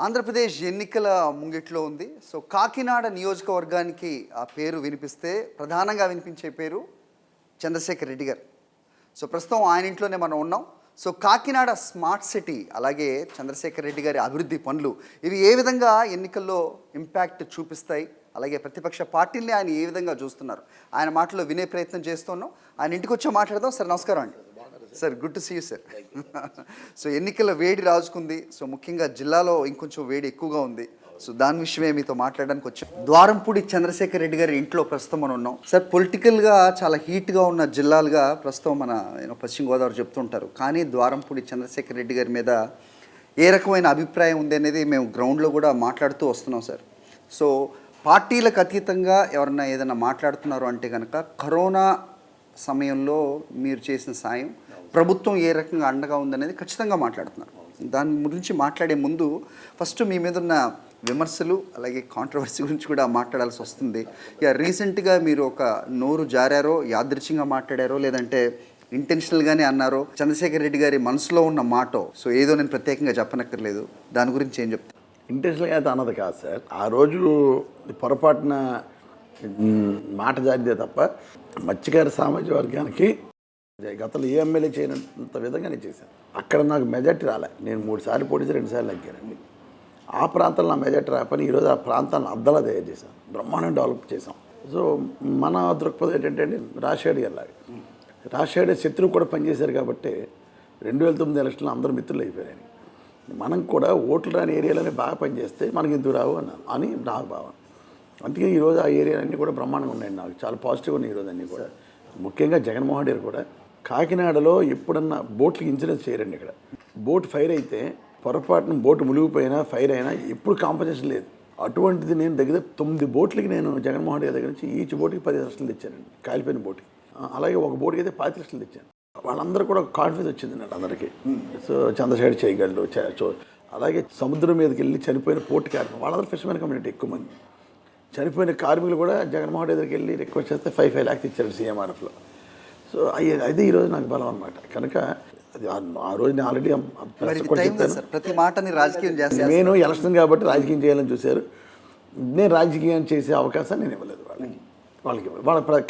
ఆంధ్రప్రదేశ్ ఎన్నికల ముంగిట్లో ఉంది. సో కాకినాడ నియోజకవర్గానికి ఆ పేరు వినిపిస్తే ప్రధానంగా వినిపించే పేరు చంద్రశేఖర్ రెడ్డి గారు. సో ప్రస్తుతం ఆయన ఇంట్లోనే మనం ఉన్నాం. సో కాకినాడ స్మార్ట్ సిటీ అలాగే చంద్రశేఖర్ రెడ్డి గారి అభివృద్ధి పనులు ఇవి ఏ విధంగా ఎన్నికల్లో ఇంపాక్ట్ చూపిస్తాయి, అలాగే ప్రతిపక్ష పార్టీల్ని ఆయన ఏ విధంగా చూస్తున్నారు, ఆయన మాటలో వినే ప్రయత్నం చేస్తున్నాం. ఆయన ఇంటికి వచ్చి మాట్లాడదాం. సార్ నమస్కారం అండి. Sir good to see you sir. So ఎన్నికల వేడి రాజుకుంది. సో ముఖ్యంగా జిల్లాలో ఇంకొంచెం వేడి ఎక్కువగా ఉంది. సో దాని విషయమే మీతో మాట్లాడడానికి వచ్చాం. ద్వారంపూడి చంద్రశేఖర్ రెడ్డి గారి ఇంట్లో ప్రస్తుతం మనం ఉన్నాం. సార్ పొలిటికల్గా చాలా హీట్గా ఉన్న జిల్లాలుగా ప్రస్తుతం మన పశ్చిమ గోదావరి చెప్తుంటారు. కానీ ద్వారంపూడి చంద్రశేఖర్ రెడ్డి గారి మీద ఏ రకమైన అభిప్రాయం ఉంది అనేది మేము గ్రౌండ్లో కూడా మాట్లాడుతూ వస్తున్నాం సార్. సో పార్టీలకు అతీతంగా ఎవరన్నా ఏదైనా మాట్లాడుతున్నారు అంటే కనుక కరోనా సమయంలో మీరు చేసిన సాయం ప్రభుత్వం ఏ రకంగా అండగా ఉందనేది ఖచ్చితంగా మాట్లాడుతున్నారు. దాని గురించి మాట్లాడే ముందు ఫస్ట్ మీ మీద ఉన్న విమర్శలు అలాగే కాంట్రవర్సీ గురించి కూడా మాట్లాడాల్సి వస్తుంది. ఇక రీసెంట్గా మీరు ఒక నోరు జారారో, యాదృచ్ఛికంగా మాట్లాడారో, లేదంటే ఇంటెన్షనల్గానే అన్నారో, చంద్రశేఖర్ రెడ్డి గారి మనసులో ఉన్న మాటో, సో ఏదో నేను ప్రత్యేకంగా చెప్పనక్కర్లేదు, దాని గురించి ఏం చెప్తాను? ఇంటెన్షనల్గా అయితే అన్నది కాదు సార్. ఆ రోజు పొరపాటున మాట జారితే తప్ప మత్స్యకార సామాజిక వర్గానికి గతంలో ఏ ఎమ్మెల్యే చేయనంత విధంగా నేను చేశాను. అక్కడ నాకు మెజార్టీ రాలే. నేను 3 సార్లు పోటీసి 2 సార్లు లగ్గానండి. ఆ ప్రాంతంలో నా మెజార్టీ రాపని ఈరోజు ఆ ప్రాంతాన్ని అద్దలా తయారు చేశాం, బ్రహ్మాండం డెవలప్ చేసాం. సో మన దృక్పథం ఏంటంటే రాజశేఖర్ గారిలాగా రాజశేఖర్ శత్రువు కూడా పనిచేశారు కాబట్టి 2009 ఎలక్షన్లో అందరూ మిత్రులు అయిపోయారని. మనం కూడా ఓట్లు రాని ఏరియాలోనే బాగా పనిచేస్తే మనకి ఎందుకు రావు అని నాకు భావన. అందుకే ఈరోజు ఆ ఏరియాలన్నీ కూడా బ్రహ్మాండంగా ఉన్నాయండి. నాకు చాలా పాజిటివ్గా ఉన్నాయి ఈరోజు అన్నీ కూడా. ముఖ్యంగా జగన్మోహన్ రెడ్డి కూడా కాకినాడలో ఎప్పుడన్నా బోట్లకి ఇన్సూరెన్స్ చేయరండి. ఇక్కడ బోట్ ఫైర్ అయితే పొరపాటున బోటు మునిగిపోయినా ఫైర్ అయినా ఎప్పుడు కాంపన్సేషన్ లేదు. అటువంటిది నేను దగ్గర 9 బోట్లకి నేను జగన్మోహన్ రెడ్డి దగ్గర నుంచి ఈచ్ బోట్కి 10 లక్షలు తెచ్చానండి, కాలిపోయిన బోట్కి. అలాగే ఒక బోట్కి అయితే 5 లక్షలు తెచ్చాను. వాళ్ళందరూ కూడా కాన్ఫిడెన్స్ వచ్చింది నాకు అందరికీ. సో చంద్రశేఖర్ చేయగలడు. అలాగే సముద్రం మీదకి వెళ్ళి చనిపోయిన పోర్టు కార్మికులు, వాళ్ళందరూ ఫిషర్మెన్ కమ్యూనిటీ ఎక్కువ మంది. చనిపోయిన కార్మికులు కూడా జగన్మోహన్ రెడ్డి దగ్గరికి వెళ్ళి రిక్వెస్ట్ చేస్తే 5 lakhs ఇచ్చారు సీఎంఆర్ఎఫ్లో. సో అది ఈరోజు నాకు బలం అనమాట. కనుక అది ఆ రోజు నేను ఆల్రెడీ ప్రతి మాటని రాజకీయం చేస్తాను. నేను ఎలక్షన్ కాబట్టి రాజకీయం చేయాలని చూశారు. నేను రాజకీయం చేసే అవకాశాన్ని నేను ఇవ్వలేదు వాళ్ళకి.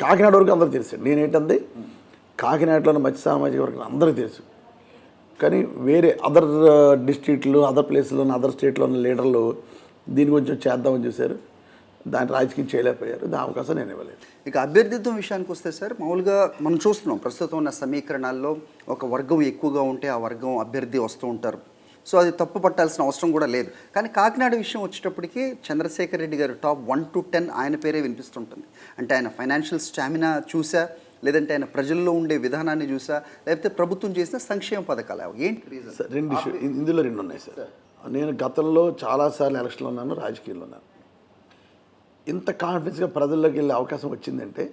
కాకినాడ వరకు అందరూ తెలుసు నేనేంటంది. కాకినాడలో మత్స్య సామాజిక వర్గం అందరికీ తెలుసు. కానీ వేరే అదర్ డిస్ట్రిక్ట్లు, అదర్ ప్లేస్లో, అదర్ స్టేట్లో ఉన్న లీడర్లు దీని కొంచెం చేద్దామని చూశారు. దాని రాజకీయం చేయలేకపోయారు. దాని అవకాశం నేను ఇవ్వలేదు. ఇక అభ్యర్థిత్వం విషయానికి వస్తే సార్, మామూలుగా మనం చూస్తున్నాం ప్రస్తుతం ఉన్న సమీకరణాల్లో ఒక వర్గం ఎక్కువగా ఉంటే ఆ వర్గం అభ్యర్థి వస్తూ ఉంటారు. సో అది తప్పు పట్టాల్సిన అవసరం కూడా లేదు. కానీ కాకినాడ విషయం వచ్చేటప్పటికి చంద్రశేఖర్ రెడ్డి గారు టాప్ 1 to 10 ఆయన పేరే వినిపిస్తుంటుంది. అంటే ఆయన ఫైనాన్షియల్ స్టామినా చూసా, లేదంటే ఆయన ప్రజల్లో ఉండే విధానాన్ని చూసా, లేకపోతే ప్రభుత్వం చేసిన సంక్షేమ పథకాలు ఏంటి రీజన్? సార్ ఇందులో 2 ఉన్నాయి సార్. నేను గతంలో చాలాసార్లు ఎలక్షన్లో ఉన్నాను, రాజకీయాల్లో ఉన్నాను. ఇంత కాన్ఫిడెన్స్గా ప్రజల్లోకి వెళ్ళే అవకాశం వచ్చిందంటే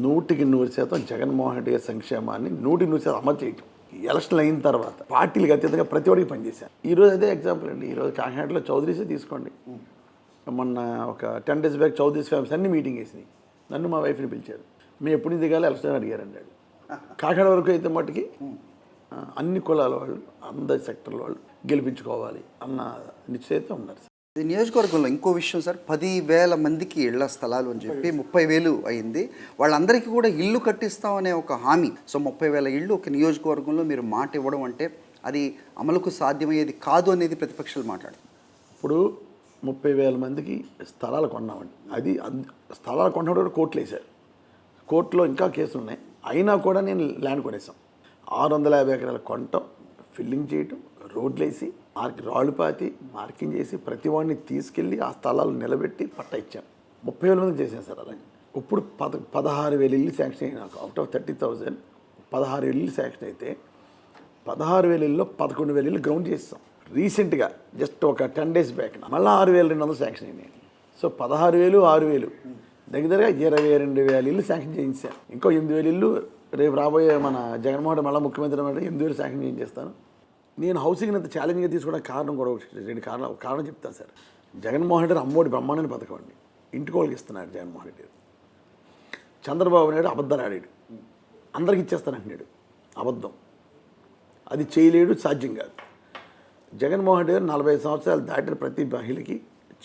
100% జగన్మోహన్ రెడ్డి గారి సంక్షేమాన్ని 100% అమలు చేయటం. ఎలక్షన్లు అయిన తర్వాత పార్టీలకు అత్యంతగా ప్రతి ఒక్కరికి పనిచేశాను. ఈరోజు అదే ఎగ్జాంపుల్ అండి. ఈరోజు కాకినాడలో చౌదరీసే తీసుకోండి. మొన్న ఒక 10 days బ్యాక్ చౌదరీస్ ఫ్యామిలీస్ అన్ని మీటింగ్ వేసినాయి. నన్ను మా వైఫ్ని పిలిచారు. మేము ఎప్పుడు దిగాలి ఎలక్షన్ అడిగారు అన్నాడు. కాకినాడ వరకు అయితే మట్టుకి అన్ని కులాల వాళ్ళు, అందరి సెక్టర్ల వాళ్ళు గెలిపించుకోవాలి అన్న నిశ్చయిత ఉన్నారు. ఈ నియోజకవర్గంలో ఇంకో విషయం సార్, 10,000 మందికి ఇళ్ల స్థలాలు అని చెప్పి 30,000 అయింది. వాళ్ళందరికీ కూడా ఇల్లు కట్టిస్తామనే ఒక హామీ. సో 30,000 ఇళ్ళు ఒక నియోజకవర్గంలో మీరు మాట ఇవ్వడం అంటే అది అమలుకు సాధ్యమయ్యేది కాదు అనేది ప్రతిపక్షాలు మాట్లాడుతుంది. ఇప్పుడు 30,000 మందికి స్థలాలు కొన్నామండి. అది స్థలాలు కొన్నప్పుడు కోర్టులు వేశారు. కోర్టులో ఇంకా కేసులు ఉన్నాయి. అయినా కూడా నేను ల్యాండ్ కొనేసాం. 650 ఎకరాలు కొనటం, ఫిల్లింగ్ చేయటం, రోడ్లు వేసి రాళ్ళు పాతి మార్కింగ్ చేసి ప్రతి వాడిని తీసుకెళ్ళి ఆ స్థలాలు నిలబెట్టి పట్టా ఇచ్చాను. 30,000 మందికి చేశాను సార్. అలాగే ఇప్పుడు 16,000 ఇల్లు శాంక్షన్ అయినా అవుట్ ఆఫ్ 30,000 16 ఇల్లు శాంక్షన్ అయితే 16,000 ఇల్లులో 11,000 ఇల్లు గ్రౌండ్ చేస్తాం. రీసెంట్గా జస్ట్ ఒక 10 days బ్యాక్ మళ్ళీ 6,200 శాంక్షన్ అయినాయి. సో 16,000 6,000 దగ్గరగా 22,000 ఇల్లు శాంక్షన్ చేయించాను. ఇంకో 8,000 ఇల్లు రేపు రాబోయే మన జగన్మోహన్ మళ్ళీ ముఖ్యమంత్రి అంటే 8,000 శాంక్షన్ చేయించేస్తాను. నేను హౌసింగ్ అంత ఛాలెంజ్గా తీసుకోవడానికి కారణం కూడా 2 కారణం చెప్తాను సార్. జగన్మోహన్ రెడ్డి అమ్మఒడి బ్రహ్మాండమైన పథకం అండి. ఇంటికోళ్ళకి ఇస్తున్నాడు జగన్మోహన్ రెడ్డి. చంద్రబాబు నాయుడు అబద్ధాలు ఆడాడు, అందరికి ఇచ్చేస్తానంటున్నాడు. అబద్ధం. అది చేయలేడు, సాధ్యం కాదు. జగన్మోహన్ రెడ్డి గారు 45 సంవత్సరాలు దాటిన ప్రతి మహిళకి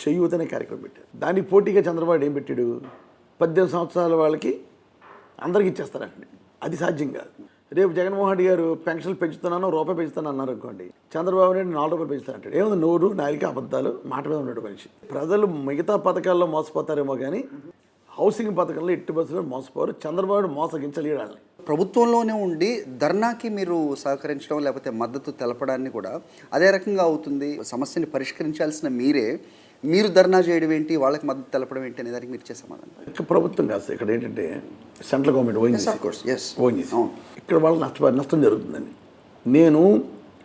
చేయూతనే కార్యక్రమం పెట్టారు. దానికి పోటీగా చంద్రబాబు ఏం పెట్టాడు, 18 సంవత్సరాల వాళ్ళకి అందరికి ఇచ్చేస్తారండి. అది సాధ్యం కాదు. రేపు జగన్మోహన్ రెడ్డి గారు పెన్షన్లు పెంచుతున్నాను, రూపాయి పెంచుతాను అన్నారు అనుకోండి, చంద్రబాబు నాయుడు 4 రూపాయలు పెంచుతానంటాడు. ఏముంది, నోరు నాలుగు అబద్ధాలు, మాట మీద ఉన్నాడు మనిషి. ప్రజలు మిగతా పథకాల్లో మోసపోతారేమో కానీ హౌసింగ్ పథకంలో ఎట్టి బస్సులో మోసపోరు. చంద్రబాబు మోసగించలేడు వాళ్ళని. ప్రభుత్వంలోనే ఉండి ధర్నాకి మీరు సహకరించడం లేకపోతే మద్దతు తెలపడాన్ని కూడా అదే రకంగా అవుతుంది. సమస్యని పరిష్కరించాల్సిన మీరు ధర్నా చేయడం ఏంటి, వాళ్ళకి మద్దతు తెలపడం ఏంటి అనే దానికి మీరు ఇచ్చే సమాధానం. ఇక్కడ ప్రభుత్వం కాదు, ఇక్కడ ఏంటంటే సెంట్రల్ గవర్నమెంట్ ఓఎన్జీసీ ఇక్కడ వాళ్ళకి నష్టం జరుగుతుందండి. నేను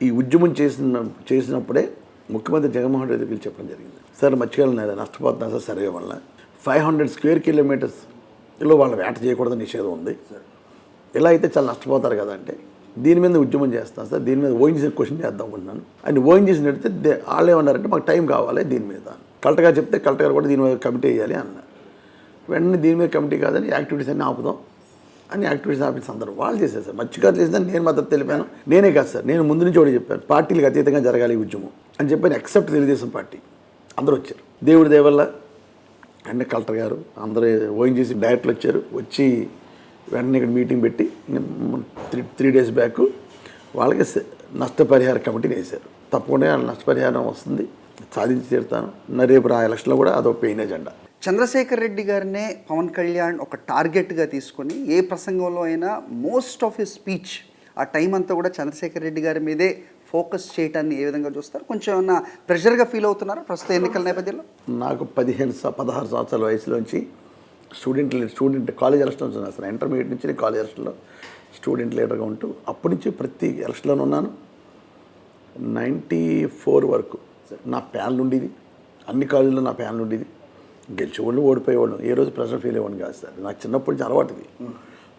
ఈ ఉద్యమం చేసినప్పుడే ముఖ్యమంత్రి జగన్మోహన్ రెడ్డి దగ్గరికి చెప్పడం జరిగింది. సార్ మత్స్యకారులు నష్టపోతున్నా సార్, సర్వే వల్ల 500 స్క్వేర్ కిలోమీటర్స్లో వాళ్ళ వేట చేయకూడదని నిషేధం ఉంది. ఇలా అయితే చాలా నష్టపోతారు కదా అంటే, దీని మీద ఉద్యమం చేస్తాను సార్, దీని మీద ఓఎన్జీసీ క్వశ్చన్ చేద్దాం అనుకుంటున్నాను అని ఓఎన్జీసీ నడితే వాళ్ళు ఏమన్నారంటే మాకు టైం కావాలి దీని మీద. కలెక్టర్ గారు చెప్తే కలెక్టర్ గారు కూడా దీని మీద కమిటీ వేయాలి అన్నారు. వెంటనే దీని మీద కమిటీ కాదని యాక్టివిటీస్ అన్నీ ఆపుదాం అని యాక్టివిటీస్ ఆపిన సందర్భం వాళ్ళు చేశారు సార్. మత్స్యకారులు చేసిందని నేను మద్దతు తెలిపాను. నేనే కాదు సార్, నేను ముందు నుంచి కూడా చెప్పాను పార్టీలకు అతీతంగా జరగాలి ఈ ఉద్యమం అని చెప్పాను. ఎక్సెప్ట్ తెలుగుదేశం పార్టీ అందరూ వచ్చారు. దేవుడి దయ వల్ల అంటే కలెక్టర్ గారు అందరూ ఓఎన్జీసీ డైరెక్టర్లు వచ్చారు. వచ్చి వెంటనే ఇక్కడ మీటింగ్ పెట్టి 3 days బ్యాక్ వాళ్ళకి నష్టపరిహార కమిటీని వేశారు. తప్పకుండా నష్టపరిహారం వస్తుంది, సాధించి తీరుతాను. రేపు ఎలక్షన్లో కూడా అదొక పెయిన్ ఎజెండా. చంద్రశేఖర్ రెడ్డి గారినే పవన్ కళ్యాణ్ ఒక టార్గెట్గా తీసుకొని ఏ ప్రసంగంలో అయినా మోస్ట్ ఆఫ్ హిస్ స్పీచ్ ఆ టైం అంతా కూడా చంద్రశేఖర్ రెడ్డి గారి మీదే ఫోకస్ చేయటాన్ని ఏ విధంగా చూస్తారు? కొంచెం ఏమన్నా ప్రెషర్గా ఫీల్ అవుతున్నారా ప్రస్తుత ఎన్నికల నేపథ్యంలో? నాకు 16 సంవత్సరాల వయసులోంచి స్టూడెంట్ కాలేజ్ ఎలక్షన్స్ ఉన్నాను సార్. ఇంటర్మీడియట్ నుంచి నేను కాలేజ్ ఎలక్షన్లో స్టూడెంట్ లీడర్గా ఉంటూ అప్పటి నుంచి ప్రతి ఎలక్షన్లోనే ఉన్నాను. 94 వరకు నా ప్యానల్ ఉండేది, అన్ని కాలేజీల్లో నా ప్యానల్ ఉండేది. గెలిచేవాళ్ళు ఓడిపోయేవాళ్ళు, ఏ రోజు ప్రెషర్ ఫీల్ అయ్యేవాడిని కాదు సార్. నాకు చిన్నప్పటి నుంచి అలవాటుది.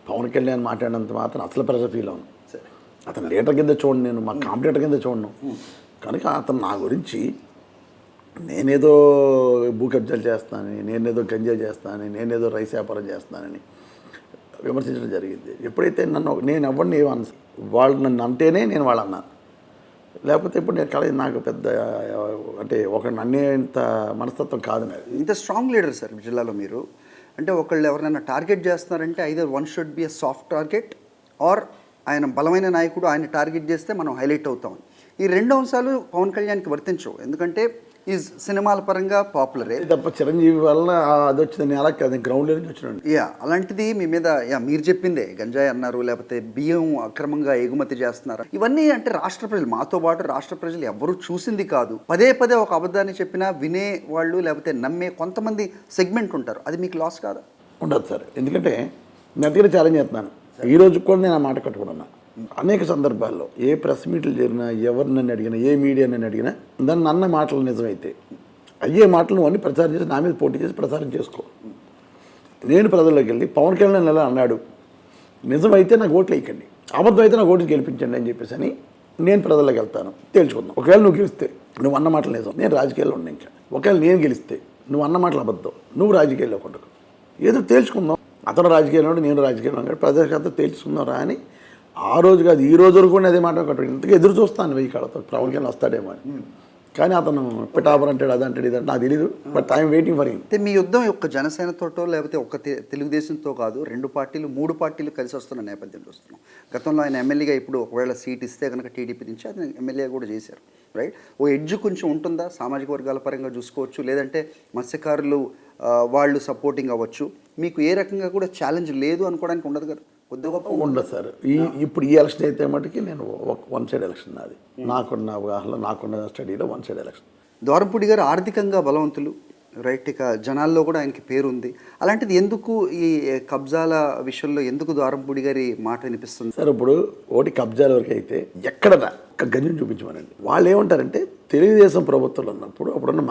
పవన్ కళ్యాణ్ మాట్లాడినంత మాత్రం అసలు ప్రెషర్ ఫీల్ అవును. అతను లీడర్ కింద చూడండి, నేను మా కాంపిటేటర్ కింద చూడను. కనుక అతను నా గురించి నేనేదో భూ కబ్జాలు చేస్తానని, నేనేదో గంజాయి చేస్తానని, నేనేదో రైస్ వ్యాపారం చేస్తానని విమర్శించడం జరిగింది. ఎప్పుడైతే నేను ఎవరిని ఏమన్నా వాళ్ళు నన్ను అంటేనే నేను వాళ్ళు అన్నాను. లేకపోతే ఇప్పుడు నేను నాకు పెద్ద అంటే ఒక నన్నేంత మనస్తత్వం కాదు. ఇంత స్ట్రాంగ్ లీడర్ సార్ జిల్లాలో మీరు. అంటే ఒకళ్ళు ఎవరైనా టార్గెట్ చేస్తున్నారంటే either one should be a soft target or ఆయన బలమైన నాయకుడు, ఆయన టార్గెట్ చేస్తే మనం హైలైట్ అవుతాం. ఈ 2 అంశాలు పవన్ కళ్యాణ్కి వర్తించవు. ఎందుకంటే ఈ సినిమాల పరంగా పాపులరే తప్ప చిరంజీవి వలన అది వచ్చిందని అలా కాదు, గ్రౌండ్ నుంచి వచ్చినండి. అలాంటిది మీ మీద మీరు చెప్పిందే గంజాయి అన్నారు, లేకపోతే బియ్యం అక్రమంగా ఎగుమతి చేస్తున్నారు. ఇవన్నీ అంటే రాష్ట్ర ప్రజలు, మాతో పాటు రాష్ట్ర ప్రజలు ఎవరు చూసింది కాదు. పదే ఒక అబద్ధాన్ని చెప్పినా వినే వాళ్ళు లేకపోతే నమ్మే కొంతమంది సెగ్మెంట్ ఉంటారు. అది మీకు లాస్ కాదా? ఉండదు సార్. ఎందుకంటే నేను దగ్గర ఛాలెంజ్ చేస్తున్నాను. ఈ రోజు కూడా నేను ఆ మాట కట్టుకున్నా. అనేక సందర్భాల్లో ఏ ప్రెస్ మీట్లు జరిగినా, ఎవరు నన్ను అడిగినా, ఏ మీడియా నన్ను అడిగినా దాన్ని అన్న మాటలు నిజమైతే అయ్యే మాటలు అన్నీ ప్రచారం చేసి నా మీద పోటీ చేసి ప్రచారం చేసుకో. నేను ప్రజల్లోకి వెళ్ళి పవన్ కళ్యాణ్ ఎలా అన్నాడు, నిజమైతే నాకు ఓట్లు వేయకండి, అబద్ధం అయితే నాకు ఓట్లు గెలిపించండి అని చెప్పేసి అని నేను ప్రజల్లోకి వెళ్తాను. తేల్చుకుందాం. ఒకవేళ నువ్వు గెలిస్తే నువ్వు అన్న మాటలు నిజం, నేను రాజకీయాల్లో ఉన్నా. ఇంకా ఒకవేళ నేను గెలిస్తే నువ్వు అన్న మాటలు అబద్ధం, నువ్వు రాజకీయాల్లో కొట్టకు, ఏదో తేల్చుకుందాం. అతను రాజకీయాల్లో నేను రాజకీయాల్లో ఉన్నాడు, ప్రజలకంతా తేల్చుకుందాం రా అని ఆ రోజు కాదు ఈ రోజు వరకు కూడా అదే మాట కట్టు. ఇంతగా ఎదురు చూస్తాను 1000 కాళ్ళతో పవన్ కళ్యాణ్ వస్తాడేమో అని. కానీ అతను పిఠాపురం అంటాడు, అదంటాడు, ఇదంటే నాకు తెలీదు. But I'm waiting for him. అయితే మీ యుద్ధం ఒక్క జనసేనతోటో లేకపోతే ఒక్క తెలుగుదేశంతో కాదు, 2 పార్టీలు 3 పార్టీలు కలిసి వస్తున్న నేపథ్యంలో వస్తున్నాం. గతంలో ఆయన ఎమ్మెల్యేగా ఇప్పుడు ఒకవేళ సీట్ ఇస్తే కనుక టీడీపీ నుంచి అది ఎమ్మెల్యే కూడా చేశారు, రైట్? ఓ ఎడ్జ్ కొంచెం ఉంటుందా సామాజిక వర్గాల పరంగా చూసుకోవచ్చు, లేదంటే మత్స్యకారులు వాళ్ళు సపోర్టింగ్ అవ్వచ్చు. మీకు ఏ రకంగా కూడా ఛాలెంజ్ లేదు అనుకోవడానికి ఉండదు కదా? కొద్ది గొప్ప ఉండదు సార్. ఇప్పుడు ఈ ఎలక్షన్ అయితే మటుకి నేను వన్ సైడ్ ఎలక్షన్ నాది. నాకున్న అవగాహన, నాకున్న స్టడీలో వన్ సైడ్ ఎలక్షన్. ద్వారంపూడి గారు ఆర్థికంగా బలవంతులు, రైట్? ఇక జనాల్లో కూడా ఆయనకి పేరుంది. అలాంటిది ఎందుకు ఈ కబ్జాల విషయంలో ఎందుకు ద్వారంపూడి గారి మాట వినిపిస్తుంది సార్? ఇప్పుడు ఒకటి కబ్జాల వరకు అయితే ఎక్కడన్నా ఒక గంజం చూపించమనండి. వాళ్ళు ఏమంటారంటే తెలుగుదేశం ప్రభుత్వంలో ఉన్నప్పుడు అప్పుడున్న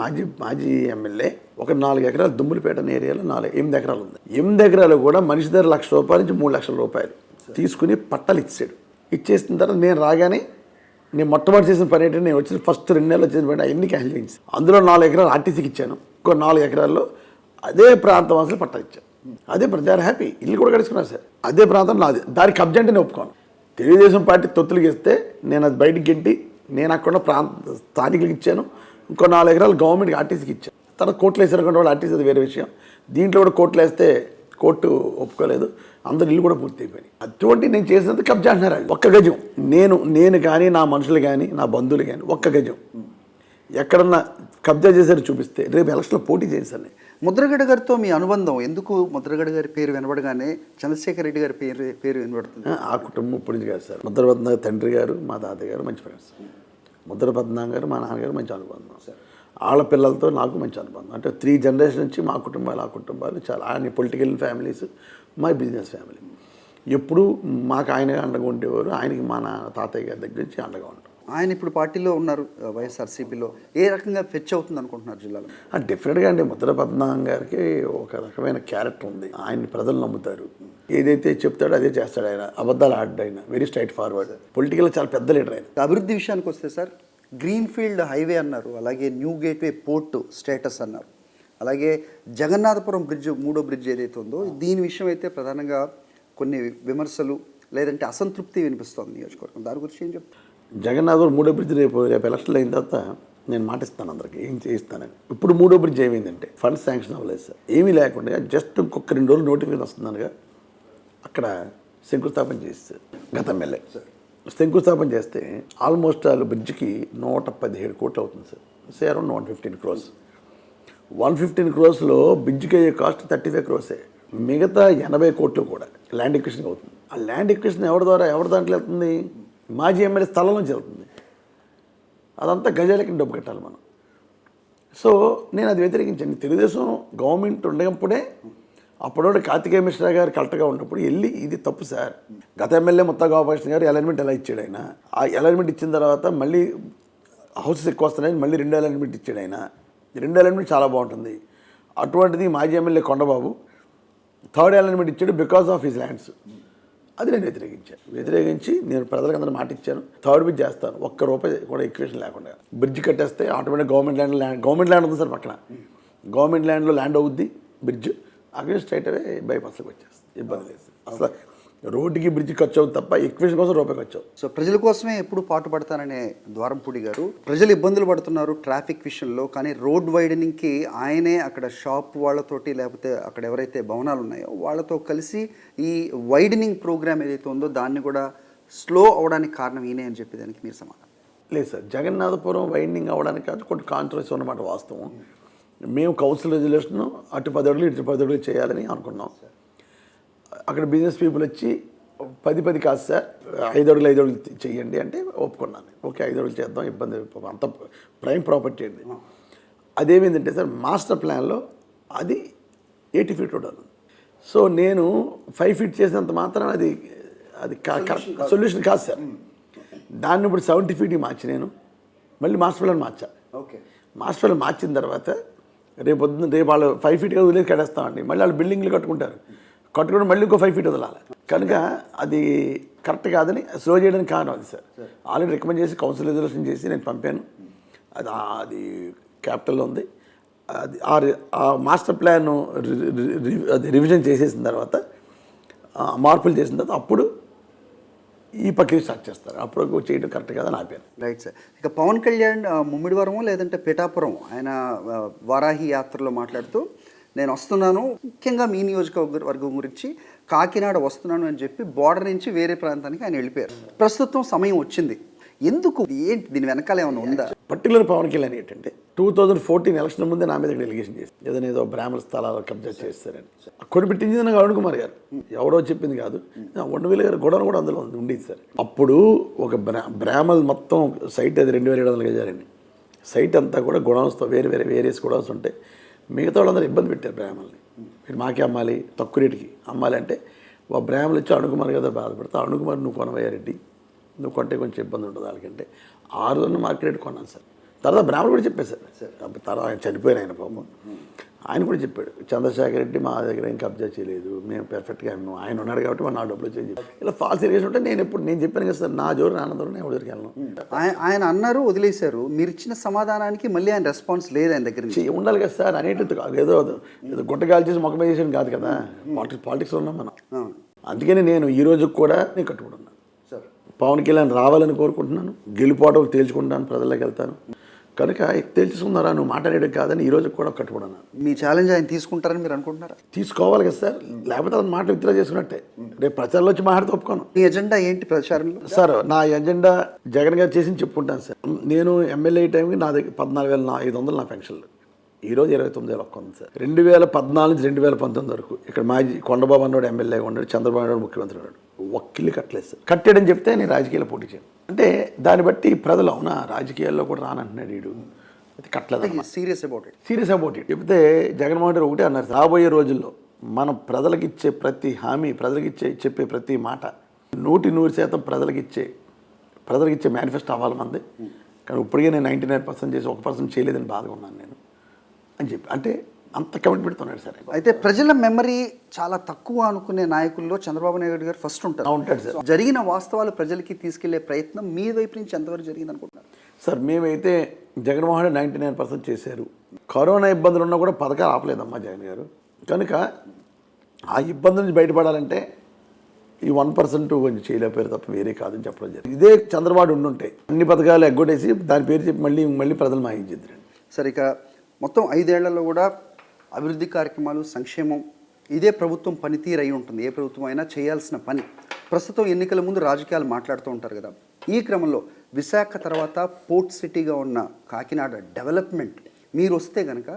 మాజీ ఎమ్మెల్యే ఒక 4 ఎకరాలు దుమ్ములపేట ఏరియాలో 8 ఎకరాలు ఉంది. 8 ఎకరాలు కూడా మనిషి దగ్గర ₹1,00,000 నుంచి ₹3,00,000 తీసుకుని పట్టాలు ఇచ్చాడు. ఇచ్చేసిన తర్వాత నేను రాగానే నేను మొట్టమొదటి చేసిన పని ఏంటంటే నేను వచ్చిన ఫస్ట్ 2 నెలలు వచ్చిన పని అవన్నీ క్యాన్సిల్ చేయించి అందులో 4 ఎకరాలు ఆర్టీసీకి ఇచ్చాను. ఇంకో 4 ఎకరాల్లో అదే ప్రాంతం అసలు పట్టాలు ఇచ్చాను. అదే ప్రచారం హ్యాపీ, ఇల్లు కూడా గడుచుకున్నారు సార్. అదే ప్రాంతం నాది. దానికి కబ్జా అంటే నేను ఒప్పుకోను. తెలుగుదేశం పార్టీ తొత్తులకి ఇస్తే నేను అది బయటికి గెంటి నేను అక్కడ స్థానికులకు ఇచ్చాను, ఇంకో 4 ఎకరాలు గవర్నమెంట్కి ఆర్టీసీకి ఇచ్చాను. తర్వాత కోర్టులు వేసారు అనుకుంటే వాళ్ళు ఆర్టీసీ అది వేరే విషయం. దీంట్లో కూడా కోర్టులు వేస్తే కోర్టు ఒప్పుకోలేదు, అందరు ఇల్లు కూడా పూర్తి అయిపోయినాయి. అటువంటి నేను చేసినంత కబ్జా అంటున్నారు వాళ్ళు. ఒక్క గజం నేను కానీ నా మనుషులు కానీ నా బంధువులు కానీ ఒక్క గజం ఎక్కడన్నా కబ్జా చేశారు చూపిస్తే రేపు ఎలక్షన్లో పోటీ చేశాను. ముద్రగడ గారితో మీ అనుబంధం ఎందుకు? ముద్రగడ గారి పేరు వినబడగానే చంద్రశేఖర్ రెడ్డి గారి పేరు వినబడుతుంది. ఆ కుటుంబం ఇప్పుడు నుంచి కాదు సార్. ముద్రపద్మ తండ్రి గారు మా తాతయ్య గారు మంచి ఫ్రెండ్స్. ముద్రపద్మనాభం గారు మా నాన్నగారు మంచి అనుబంధం సార్. వాళ్ళ పిల్లలతో నాకు మంచి అనుబంధం. అంటే 3 జనరేషన్ నుంచి మా కుటుంబాలు ఆ కుటుంబాలు చాలా. ఆయన పొలిటికల్ ఫ్యామిలీస్, మా బిజినెస్ ఫ్యామిలీ. ఎప్పుడు మాకు ఆయన అండగా ఉండేవారు. ఆయనకి మా తాతయ్య గారి దగ్గర నుంచి అండగా ఉంటాం. ఆయన ఇప్పుడు పార్టీలో ఉన్నారు వైఎస్ఆర్సీపీలో. ఏ రకంగా ఫెచ్ అవుతుంది అనుకుంటున్నారు జిల్లాలో? డెఫినెట్గా అండి ముద్రపద్మనాభం గారికి ఒక రకమైన క్యారెక్టర్ ఉంది. ఆయన్ని ప్రజలు నమ్ముతారు. ఏదైతే చెప్తాడో అదే చేస్తాడు ఆయన. అబద్ధాలు ఆడ్డు ఆయన. Very straight forward. పొలిటికల్ చాలా పెద్ద లీడర్ ఆయన. అభివృద్ధి విషయానికి వస్తే సార్, గ్రీన్ఫీల్డ్ హైవే అన్నారు, అలాగే న్యూ గేట్వే పోర్టు స్టేటస్ అన్నారు, అలాగే జగన్నాథపురం బ్రిడ్జ్ 3వ బ్రిడ్జ్ ఏదైతే ఉందో దీని విషయం అయితే ప్రధానంగా కొన్ని విమర్శలు లేదంటే అసంతృప్తి వినిపిస్తోంది నియోజకవర్గం. దాని గురించి ఏం చెప్తారు? జగన్నాథపురం 3వ బ్రిడ్జ్ రేపు ఎలక్షన్లు అయిన తర్వాత నేను మాటిస్తాను అందరికి ఏం చేయిస్తానని. ఇప్పుడు 3వ బ్రిడ్జ్ ఏమైందంటే ఫండ్స్ శాంక్షన్ అవ్వలేదు సార్. ఏమీ లేకుండా జస్ట్ ఇంకొక 2 రోజులు నోటిఫికేషన్ వస్తుందనగా అక్కడ శంకుస్థాపన చేస్తారు గత ఎమ్మెల్యే. శంకుస్థాపన చేస్తే ఆల్మోస్ట్ ఆ బ్రిడ్జ్కి 117 కోట్లు అవుతుంది సార్. సే అరౌండ్ 115 crores. 115 crores బ్రిడ్జ్కి అయ్యే కాస్ట్ 35 crores. మిగతా 80 కోట్లు కూడా ల్యాండ్ ఎక్విజిషన్ అవుతుంది. ఆ ల్యాండ్ ఎక్విజిషన్ ఎవరి దాంట్లో వెళ్తుంది? మాజీ ఎమ్మెల్యే స్థలం నుంచి వెళ్తుంది. అదంతా గజాలకి డబ్బు కట్టాలి మనం. సో నేను అది వ్యతిరేకించాను. తెలుగుదేశం గవర్నమెంట్ ఉండకపోతే అప్పుడు కార్తికేయ మిశ్రా గారు కలెక్టర్గా ఉన్నప్పుడు వెళ్ళి ఇది తప్పు సార్. గత ఎమ్మెల్యే ముత్తాగా గోపాలకృష్ణ గారు అలైన్మెంట్ ఎలా ఇచ్చాడు ఆయన. ఆ అలైన్మెంట్ ఇచ్చిన తర్వాత మళ్ళీ హౌసెస్ ఎక్కువ వస్తున్నాయని మళ్ళీ 2 అలైన్మెంట్ ఇచ్చాడు ఆయన. 2 అలైన్మెంట్ చాలా బాగుంటుంది. అటువంటిది మాజీ ఎమ్మెల్యే కొండబాబు 3rd అలైన్మెంట్ ఇచ్చాడు బికాస్ ఆఫ్ హిస్ ల్యాండ్స్. అది నేను వ్యతిరేకించి నేను ప్రజలకు అందరూ మాట ఇచ్చాను. 3rd బ్రిడ్జ్ చేస్తాను, ₹1 కూడా ఈక్వేషన్ లేకుండా. బ్రిడ్జ్ కట్టేస్తే ఆటోమేటిక్ గవర్నమెంట్ ల్యాండ్ ఉంది సార్ పక్కన. గవర్నమెంట్ ల్యాండ్లో ల్యాండ్ అవుద్ది బ్రిడ్జ్. అక్కడ స్ట్రైట్ అవే బైపాస్లోకి వచ్చేస్తుంది. ఇబ్బంది లేదు అసలు. రోడ్డుకి బ్రిడ్జ్ ఖర్చు అవుతుంది తప్ప ఈక్వేషన్ కోసం ₹1 ఖర్చు అవుతుంది. సో ప్రజల కోసమే ఎప్పుడు పాటుపడతాననే ద్వారంపూడి గారు ప్రజలు ఇబ్బందులు పడుతున్నారు ట్రాఫిక్ విషయంలో, కానీ రోడ్ వైడనింగ్కి ఆయనే అక్కడ షాప్ వాళ్ళతోటి లేకపోతే అక్కడ ఎవరైతే భవనాలు ఉన్నాయో వాళ్ళతో కలిసి ఈ వైడనింగ్ ప్రోగ్రామ్ ఏదైతే ఉందో దాన్ని కూడా స్లో అవడానికి కారణం ఈయనే అని చెప్పి దానికి మీరు సమాధానం? లేదు సార్, జగన్నాథపురం వైండింగ్ అవ్వడానికి కాదు, కొన్ని కాంట్రవర్సీ ఉన్నమాట వాస్తవం. మేము కౌన్సిల్ రెజల్యూషన్ అటు 10 అడుగులు ఇటు 10 అడుగులు చేయాలని అనుకున్నాం. అక్కడ బిజినెస్ పీపుల్ వచ్చి 10 కాదు సార్ 5 అడుగులు చేయండి అంటే ఒప్పుకున్నాను. ఓకే 5 అడుగులు చేద్దాం, ఇబ్బంది అంత ప్రైమ్ ప్రాపర్టీ అండి. అదేమైందంటే సార్ మాస్టర్ ప్లాన్లో అది 80 feet రోడ్ ఉంది. సో నేను 5 feet చేసినంత మాత్రం అది సొల్యూషన్ కాదు సార్. దాన్ని ఇప్పుడు 70 feet మార్చి నేను మళ్ళీ మాస్టర్ ప్లాన్ మార్చా. ఓకే మాస్టర్ ప్లాన్ మార్చిన తర్వాత రేపు వాళ్ళు 5 feet వదిలేసి కట్టేస్తామండి. మళ్ళీ వాళ్ళు బిల్డింగ్లు కట్టుకుంటారు, కట్టుకుని మళ్ళీ ఇంకో 5 feet వదలాలి. కనుక అది కరెక్ట్ కాదని స్లో చేయడానికి కారణం అది సార్. ఆల్రెడీ రికమెండ్ చేసి కౌన్సిల్ రెజల్యూషన్ చేసి నేను పంపాను. అది క్యాపిటల్లో ఉంది. అది ఆ మాస్టర్ ప్లాన్ అది రివిజన్ చేసేసిన తర్వాత మార్పులు చేసిన తర్వాత అప్పుడు ఈ ప్రక్రియ స్టార్ట్ చేస్తారు. అప్పుడు చేయడం కరెక్ట్ కాదని ఆపాను. Right sir. ఇక పవన్ కళ్యాణ్ ముమ్మిడివరము లేదంటే పిఠాపురం ఆయన వారాహి యాత్రలో మాట్లాడుతూ నేను వస్తున్నాను, ముఖ్యంగా మీ నియోజకవర్గం గురించి కాకినాడ వస్తున్నాను అని చెప్పి బోర్డర్ నుంచి వేరే ప్రాంతానికి ఆయన వెళ్ళిపోయారు. ప్రస్తుతం సమయం వచ్చింది, ఎందుకు, ఏంటి దీని వెనకాల ఏమైనా ఉందా? పర్టికులర్ పవన్ కళ్యాణ్ ఏంటంటే 2014 ఎలక్షన్ ముందే నా మీద డెలిగేషన్ చేసి ఏదో బ్రాహ్మణ స్థలాలు కబ్జా చేస్తారని కొనిపెట్టింది నాకు అరుణ్ కుమార్ గారు. ఎవరో చెప్పింది కాదు, ఉండవల్లి గారు గొడవ కూడా అందులో ఉండేది సార్. అప్పుడు ఒక బ్రాహ్మణ్ మొత్తం సైట్ అది 2700 గజాలండి. సైట్ అంతా కూడా గొడవస్తో వేరియస్ గొడవస్ ఉంటాయి. మిగతా వాళ్ళందరూ ఇబ్బంది పెట్టారు బ్రాహ్మణుల్ని. మీరు మాకే అమ్మాలి, తక్కువ రేటుకి అమ్మాలి అంటే ఒక బ్రాహ్మణులు వచ్చి అరుణ్ కుమార్ గారు బాధపడతా, అరుణ్ కుమార్ నువ్వు కొనవయ్యారెడ్డి, నువ్వు కొంటే కొంచెం ఇబ్బంది ఉంటుంది వాళ్ళకంటే 600 మార్కెట్ రేట్ కొన్నాను సార్. తర్వాత బ్రాహ్మణులు కూడా చెప్పారు సార్. తర్వాత ఆయన చనిపోయారు, ఆయన పాపం ఆయన కూడా చెప్పాడు, చంద్రశేఖర్ రెడ్డి మా దగ్గర ఏం కబ్జా చేయలేదు, మేము పర్ఫెక్ట్గా ఆయన ఉన్నాడు కాబట్టి మన నా డబ్బులు చేంజ్. ఇలా ఫాల్స్ ఇరిగేషన్ ఉంటే నేను చెప్పాను కదా సార్, నా జోరు నాన్నదోరు నేను ఎవరికి వెళ్ళను. ఆయన అన్నారు, వదిలేశారు. మీరు ఇచ్చిన సమాధానానికి మళ్ళీ ఆయన రెస్పాన్స్ లేదు ఆయన దగ్గర నుంచి. ఉండాలి కదా సార్, అనేటిది ఏదో గుట్టగాలు చేసి మొక్క చేసాను కాదు కదా. పాలిటిక్స్లో ఉన్నాం మనం. అందుకని నేను ఈ రోజుకి కూడా నేను కట్టుకుంటున్నాను సార్. పవన్ కళ్యాణ్ రావాలని కోరుకుంటున్నాను, గెలిపోవడం తేల్చుకుంటాను, ప్రజల్లోకి వెళ్తాను. కనుక తేల్చుకున్నారా నువ్వు మాట్లాడేది కాదని ఈ రోజు కూడా కట్టుకున్నాను. మీ ఛాలెంజ్ ఆయన తీసుకుంటారని మీరు అనుకుంటున్నారా? తీసుకోవాలి కదా సార్, లేకపోతే అది మాట విత్డ్రా చేసుకున్నట్టే. రేపు ప్రచారంలో వచ్చి మాట్లాడితే ఒప్పుకోను. మీ ఎజెండా ఏంటి ప్రచారంలో? సార్ నా ఎజెండా జగన్ గారు చేసి చెప్పుకుంటాను సార్. నేను ఎమ్మెల్యే టైంకి నా దగ్గర 14,500 నా పెన్షన్లు, ఈరోజు 29,000 ఒక్క ఉంది సార్. 2014 నుంచి 2019 వరకు ఇక్కడ మాజీ కొండబాబు అన్నాడు ఎమ్మెల్యేగా ఉన్నాడు, చంద్రబాబు నాయుడు ముఖ్యమంత్రి ఉన్నాడు, ఒక్కిల్లు కట్టలేదు సార్. కట్టాడని చెప్తే నేను రాజకీయాల్లో పోటీ చేయను అంటే దాన్ని బట్టి ప్రజలు అవునా రాజకీయాల్లో కూడా రానంటున్నాడు వీడు, అది కట్టలేదు. సీరియస్ అబౌట్ ఇట్ చెప్తే జగన్మోహన్ రెడ్డి ఒకటే అన్నారు, రాబోయే రోజుల్లో మనం ప్రజలకు ఇచ్చే ప్రతి హామీ, ప్రజలకు చెప్పే ప్రతి మాట 100% ప్రజలకు ఇచ్చే మేనిఫెస్టో అవ్వాలి మంది. కానీ ఇప్పటికే నేను 99% చేసి 1% చేయలేదని బాధగా ఉన్నాను నేను అని చెప్పి, అంటే అంత కమిట్మెంట్ ఉన్నాడు సార్. అయితే ప్రజల మెమరీ చాలా తక్కువ అనుకునే నాయకుల్లో చంద్రబాబు నాయుడు గారు ఫస్ట్ ఉంటారు సార్. జరిగిన వాస్తవాలు ప్రజలకి తీసుకెళ్లే ప్రయత్నం మీ వైపు నుంచి ఎంతవరకు జరిగింది అనుకుంటున్నారు సార్? మేమైతే జగన్మోహన్ రెడ్డి 99% చేశారు. కరోనా ఇబ్బందులు ఉన్నా కూడా పథకాలు ఆపలేదమ్మా జగన్ గారు. కనుక ఆ ఇబ్బంది నుంచి బయటపడాలంటే ఈ 1% కొంచెం చేయలేకపోయారు తప్ప వేరే కాదని చెప్పడం జరిగింది. ఇదే చంద్రబాబు ఉండుంటే అన్ని పథకాలు ఎగ్గొట్టేసి దాని పేరు చెప్పి మళ్ళీ ప్రజలు మాయించేద్దరండి. సరే, ఇక మొత్తం 5 ఏళ్లలో కూడా అభివృద్ధి కార్యక్రమాలు, సంక్షేమం ఇదే ప్రభుత్వం పనితీరు అయి ఉంటుంది. ఏ ప్రభుత్వం అయినా చేయాల్సిన పని. ప్రస్తుతం ఎన్నికల ముందు రాజకీయాలు మాట్లాడుతూ ఉంటారు కదా, ఈ క్రమంలో విశాఖ తర్వాత పోర్ట్ సిటీగా ఉన్న కాకినాడ డెవలప్మెంట్ మీరు వస్తే కనుక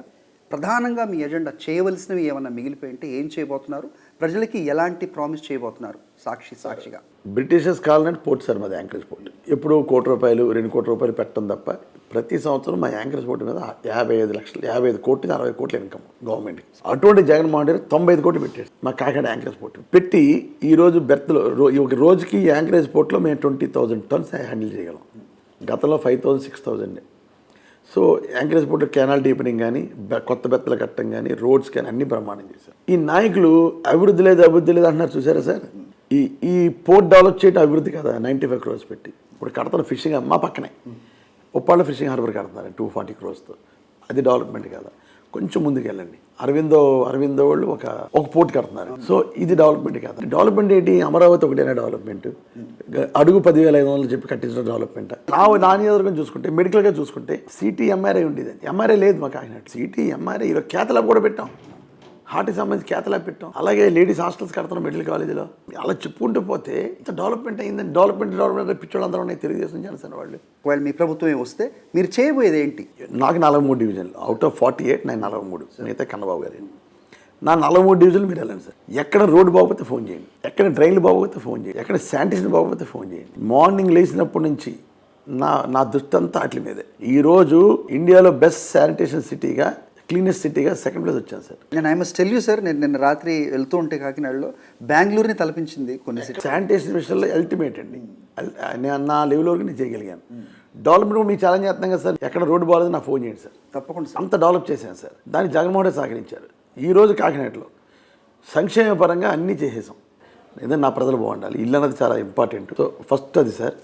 ప్రధానంగా మీ ఎజెండా చేయవలసినవి ఏమన్నా మిగిలిపోయి ఉంటే ఏం చేయబోతున్నారు? ప్రజలకి ఎలాంటి ప్రామిస్ చేయబోతున్నారు సాక్షిగా? బ్రిటిషర్స్ కాలనీ పోర్ట్ సార్ మాది యాంకరేజ్ పోర్ట్. ఎప్పుడు ₹1 కోటి 2 కోట్ల రూపాయలు పెట్టడం తప్ప ప్రతి సంవత్సరం మా యాంకరేజ్ పోర్ట్ మీద 55 లక్షలు, 55 కోట్లు 60 కోట్ల ఇన్కమ్ గవర్నమెంట్కి. అటువంటి జగన్మోహన్ రెడ్డి 95 కోట్లు పెట్టాడు మా కాకినాడ యాంకరేజ్ పోర్ట్ పెట్టి ఈరోజు బెర్త్లో ఒక రోజుకి యాంకరేజ్ పోర్ట్లో మేము 20,000 టన్స్ హ్యాండిల్ చేయగలం. గతంలో 5,000 6,000. So anchorage port canal deepening కానీ, కొత్త బెత్తలు కట్టడం కానీ, రోడ్స్ కానీ అన్ని బ్రహ్మాండం చేశారు. ఈ నాయకులు అభివృద్ధి లేదు అంటున్నారు, చూసారా సార్? ఈ పోర్ట్ డెవలప్ చేయడం అభివృద్ధి కదా. 95 crores పెట్టి ఇప్పుడు కడతాను ఫిషింగ్ మా పక్కనే ఉప్పాళ్ళ ఫిషింగ్ హార్బర్ కడుతున్నారు 240 crores. అది డెవలప్మెంట్ కదా. కొంచెం ముందుకు వెళ్ళండి, అరవిందో వాళ్ళు ఒక పోర్ట్ కడుతున్నారు. సో ఇది డెవలప్మెంట్ కదా. డెవలప్మెంట్ ఏంటి? అమరావతి ఒకటేనా డెవలప్మెంట్? అడుగు 10,500 చెప్పి కట్టించిన డెవలప్మెంట్. నా నియోజకవర్గం చూసుకుంటే, మెడికల్గా చూసుకుంటే సిటీ ఎంఆర్ఐ ఉండేది, ఎంఆర్ఐ లేదు మాకు కాకినాడ. సిటీ ఎంఆర్ఐ ఈరోజు కేతలాబ్ కూడా పెట్టాం, హార్ట్కి సంబంధించి కేతలాబ్ పెట్టాం. అలాగే లేడీస్ హాస్టల్స్ కడుతున్నాం మెడికల్ కాలేజీలో. అలా చెప్పుకుంటూ పోతే ఇంత డెవలప్మెంట్ అయిందని డెవలప్మెంట్ పిచ్చోళ్ళందరూ ఉన్నాయి, తెలుగుదేశం జనసేన వాళ్ళు. ఒకవేళ మీ ప్రభుత్వమే వస్తే మీరు చేయబోయేది ఏంటి? నాకు 43 డివిజన్లు అవుట్ ఆఫ్ 48 నేను 43, మిగతా కన్నబాబు గారు. నా 43 డివిజన్లు మీరు వెళ్ళండి సార్. ఎక్కడ రోడ్డు బాగోపోతే ఫోన్ చేయండి, ఎక్కడ డ్రైన్లు బాగోపోతే ఫోన్ చేయండి, ఎక్కడ శానిటేషన్ బాగోపోతే ఫోన్ చేయండి. మార్నింగ్ లేచినప్పటి నుంచి నా దృష్టి అంతా వాటి మీదే. ఈరోజు ఇండియాలో బెస్ట్ శానిటేషన్ సిటీగా, క్లీనెస్ట్ సిటీగా 2nd ప్లేస్ వచ్చాను సార్. నేను I must tell you sir, నేను నిన్న రాత్రి వెళ్తూ ఉంటే కాకినాడలో బెంగళూరుని తలపించింది కొన్ని సిటీ. శానిటేషన్ విషయంలో అల్టిమేట్ అండి. నా లెవెల్ వరకు నేను చేయగలిగాను. డెవలప్మెంట్ మీకు ఛాలెంజ్ చేస్తున్నాం కదా సార్. ఎక్కడ రోడ్డు బాగాలేదు నాకు ఫోన్ చేయండి సార్. తప్పకుండా అంత డెవలప్ చేశాను సార్. దానికి జగన్మోహన్ రెడ్డి సహకరించారు. ఈరోజు కాకినాడలో సంక్షేమ పరంగా అన్నీ చేసేసాం. ఏదైనా నా ప్రజలు బాగుండాలి, ఇల్లు అన్నది చాలా ఇంపార్టెంట్. సో ఫస్ట్ అది సార్.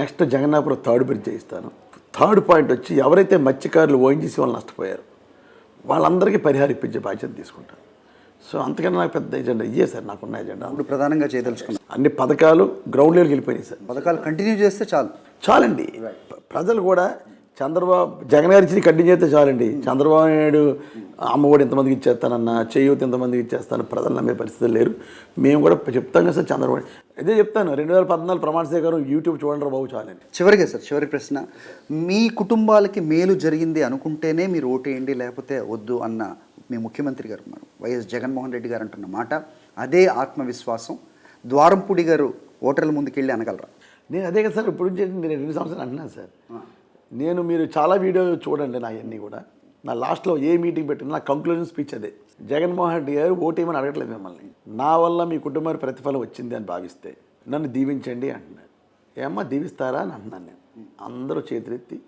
నెక్స్ట్ జగన్నాపురం 3rd బ్రిడ్జ్ చేయిస్తాను. 3rd పాయింట్ వచ్చి ఎవరైతే మత్స్యకారులు ఓఎన్జీసీ వాళ్ళు నష్టపోయారు వాళ్ళందరికీ పరిహారం ఇప్పించే బాధ్యత తీసుకుంటాను. సో అంతకన్నా నాకు పెద్ద ఎజెండా ఇయ్యే సార్ నాకున్న ఎజెండా. ఇప్పుడు ప్రధానంగా చేయదలుచుకున్నాను అన్ని పథకాలు గ్రౌండ్ లెవెల్కి వెళ్ళిపోయినాయి సార్. పథకాలు కంటిన్యూ చేస్తే చాలండి. ప్రజలు కూడా జగన్ గారి ఇచ్చి కంటిన్యూ చేస్తే చాలండి. చంద్రబాబు నాయుడు అమ్మఒడి ఎంతమందికి ఇచ్చేస్తానన్నా, చేయూత ఎంతమందికి ఇచ్చేస్తాను, ప్రజలు నమ్మే పరిస్థితులు లేరు. మేము కూడా చెప్తాం కదా సార్. చంద్రబాబు ఇదే చెప్తాను, 2014 ప్రమాణ స్వీకారం యూట్యూబ్ చూడండి బాబు చాలండి. చివరిగా సార్, చివరి ప్రశ్న, మీ కుటుంబాలకి మేలు జరిగింది అనుకుంటేనే మీరు ఓటేయండి లేకపోతే వద్దు అన్న మీ ముఖ్యమంత్రి గారు వైఎస్ జగన్మోహన్ రెడ్డి గారు అంటున్న మాట, అదే ఆత్మవిశ్వాసం ద్వారంపూడి గారు ఓటర్ల ముందుకెళ్ళి అనగలరా? నేను అదే కదా సార్ ఇప్పుడు నేను 2 సంవత్సరాలు అంటున్నాను సార్. మీరు చాలా వీడియోలు చూడండి నా అన్నీ కూడా. నా లాస్ట్లో ఏ మీటింగ్ పెట్టినా నా కంక్లూజన్ స్పీచ్ అదే. జగన్మోహన్ రెడ్డి గారు ఓటేమని అడగట్లేదు మిమ్మల్ని, నా వల్ల మీ కుటుంబానికి ప్రతిఫలం వచ్చింది అని భావిస్తే నన్ను దీవించండి అంటున్నారు. ఏమ్మా దీవిస్తారా అని అంటున్నాను నేను. అందరూ చేతులెత్తి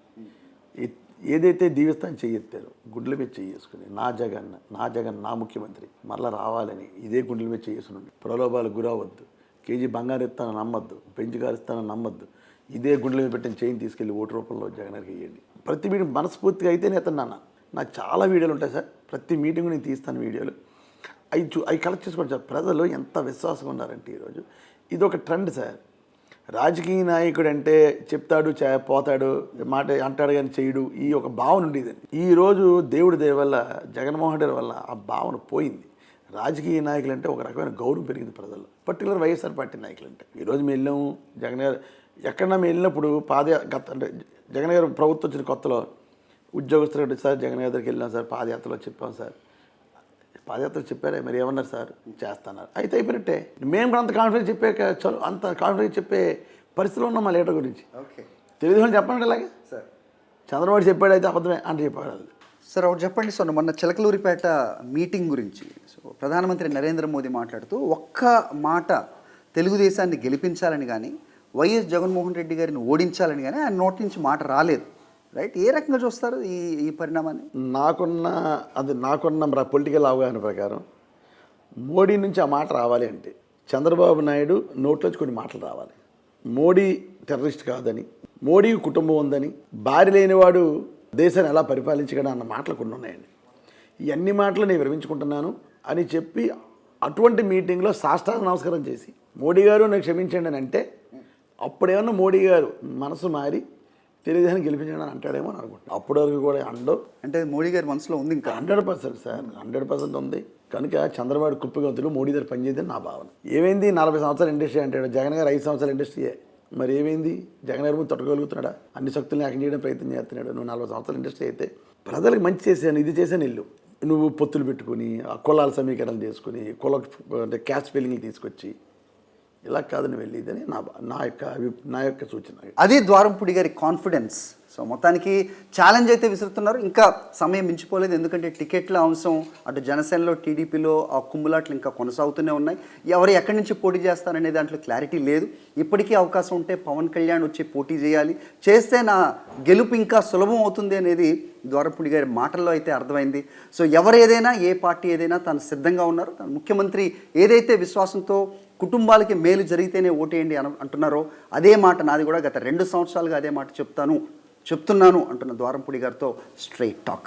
ఏదైతే దీవిస్తాను చెయ్యెత్తారు, గుడ్ల మీద చేసుకుని నా జగన్ నా ముఖ్యమంత్రి మరలా రావాలని ఇదే గుండెల మీద చేసుకుని ప్రలోభాలకు గురవద్దు, కేజీ బంగారు ఇస్తానని నమ్మద్దు, పెంచి గారు ఇస్తానని నమ్మద్దు, ఇదే గుండెల మీద పెట్టిన చేయిని తీసుకెళ్ళి ఓటు రూపంలో జగన్ గారికి వేయండి. ప్రతి మీటింగ్ మనస్ఫూర్తిగా అయితేనే అతను నాకు చాలా వీడియోలు ఉంటాయి సార్. ప్రతి మీటింగ్ నేను తీస్తాను వీడియోలు. అవి కలెక్ట్ చేసుకోండి సార్. ప్రజలు ఎంత విశ్వాసంగా ఉన్నారంటే ఈరోజు ఇది ఒక ట్రెండ్ సార్. రాజకీయ నాయకుడు అంటే చెప్తాడు పోతాడు, మాట అంటాడు కానీ చేయడు, ఈ ఒక భావన ఉండేదండి. ఈరోజు దేవుడి దయ వల్ల, జగన్మోహన్ రెడ్డి వల్ల ఆ భావన పోయింది. రాజకీయ నాయకులు అంటే ఒక రకమైన గౌరవం పెరిగింది ప్రజల్లో, పర్టికులర్ వైఎస్ఆర్ పార్టీ నాయకులు అంటే. ఈరోజు మేము వెళ్ళాము, జగన్ గారు ఎక్కడన్నా మేము వెళ్ళినప్పుడు అంటే జగన్ గారు ప్రభుత్వం వచ్చిన కొత్తలో ఉద్యోగస్తులు సార్ జగన్ గారి దగ్గరికి వెళ్ళాం సార్, పాదయాత్రలో చెప్పాం సార్. పాదయాత్రలు చెప్పారే, మరి ఏమన్నారు సార్, చేస్తున్నారు, అయితే అయిపోయినట్టే. మేము కూడా అంత కాన్ఫిడెన్స్ అంత కాన్ఫిడెన్స్ చెప్పే పరిస్థితిలో ఉన్నాం మా లీడర్ గురించి. ఓకే, తెలుగుదేశం చెప్పండి ఇలాగే సార్. చంద్రబాబు చెప్పాడు అయితే అబద్ధమే అంటే చెప్పాలి. సార్ ఒకటి చెప్పండి. సో మొన్న చిలకలూరిపేట మీటింగ్ గురించి సో ప్రధానమంత్రి నరేంద్ర మోదీ మాట్లాడుతూ ఒక్క మాట తెలుగుదేశాన్ని గెలిపించాలని కానీ వైఎస్ జగన్మోహన్ రెడ్డి గారిని ఓడించాలని కానీ ఆయన నోటి నుంచి మాట రాలేదు, రైట్? ఏ రకంగా చూస్తారు ఈ పరిణామాన్ని? నాకున్న పొలిటికల్ అవగాహన ప్రకారం మోడీ నుంచి ఆ మాట రావాలి అంటే చంద్రబాబు నాయుడు నోట్లోంచి కొన్ని మాటలు రావాలి. మోడీ టెర్రరిస్ట్ కాదని, మోడీకి కుటుంబం ఉందని, భార్య లేనివాడు దేశాన్ని ఎలా పరిపాలించగలడు అన్న మాటలు కొన్ని ఉన్నాయండి. ఈ అన్ని మాటలు నేను విరమించుకుంటున్నాను అని చెప్పి అటువంటి మీటింగ్లో సాష్టాంగ నమస్కారం చేసి మోడీ గారు నాకు క్షమించండి అని అంటే అప్పుడేమన్నా మోడీ గారు మనసు మారి తెలుగుదేశాన్ని గెలిపించండి అని అంటాడేమో అని అనుకుంటున్నాను. అప్పటి వరకు కూడా అంటే మోడీ గారి మనసులో ఉంది ఇంకా 100% సార్, 100% ఉంది. కనుక చంద్రబాబు కుప్పగంతులు మోడీ గారు పనిచేయదని నా భావన. ఏమైంది 40 సంవత్సరాల ఇండస్ట్రీ అంటాడు, జగన్ గారు 5 సంవత్సరాల ఇండస్ట్రీయే. మరి ఏమైంది, జగన్ గారు తట్టుకోగలుగుతున్నాడా? అన్ని శక్తులను ఏకం చేయడం ప్రయత్నం చేస్తున్నాడు. నువ్వు 40 సంవత్సరాల ఇండస్ట్రీ అయితే ప్రజలకు మంచి చేశాను, ఇది చేశాను ఇల్లు, నువ్వు పొత్తులు పెట్టుకుని ఆ కులాల సమీకరణలు చేసుకుని అంటే క్యాస్ట్ ఫీలింగ్లు తీసుకొచ్చి ఇలా కాదు నువ్వు వెళ్ళేదని నా యొక్క సూచన. అది ద్వారంపూడి గారి కాన్ఫిడెన్స్. సో మొత్తానికి ఛాలెంజ్ అయితే విసురుతున్నారు. ఇంకా సమయం మించిపోలేదు, ఎందుకంటే టికెట్ల అంశం అటు జనసేనలో టీడీపీలో ఆ కుమ్ములాట్లు ఇంకా కొనసాగుతూనే ఉన్నాయి. ఎవరు ఎక్కడి నుంచి పోటీ చేస్తారనే దాంట్లో క్లారిటీ లేదు. ఇప్పటికీ అవకాశం ఉంటే పవన్ కళ్యాణ్ వచ్చి పోటీ చేయాలి, చేస్తే నా గెలుపు ఇంకా సులభం అవుతుంది అనేది ద్వారంపూడి గారి మాటల్లో అయితే అర్థమైంది. సో ఎవరు ఏదైనా, ఏ పార్టీ ఏదైనా తను సిద్ధంగా ఉన్నారు. తను ముఖ్యమంత్రి ఏదైతే విశ్వాసంతో కుటుంబాలకి మేలు జరిగితేనే ఓటేయండి అంటున్నారో అదే మాట నాది కూడా. గత 2 సంవత్సరాలుగా అదే మాట చెప్తున్నాను అంటున్న ద్వారంపూడి గారితో స్ట్రైట్ టాక్.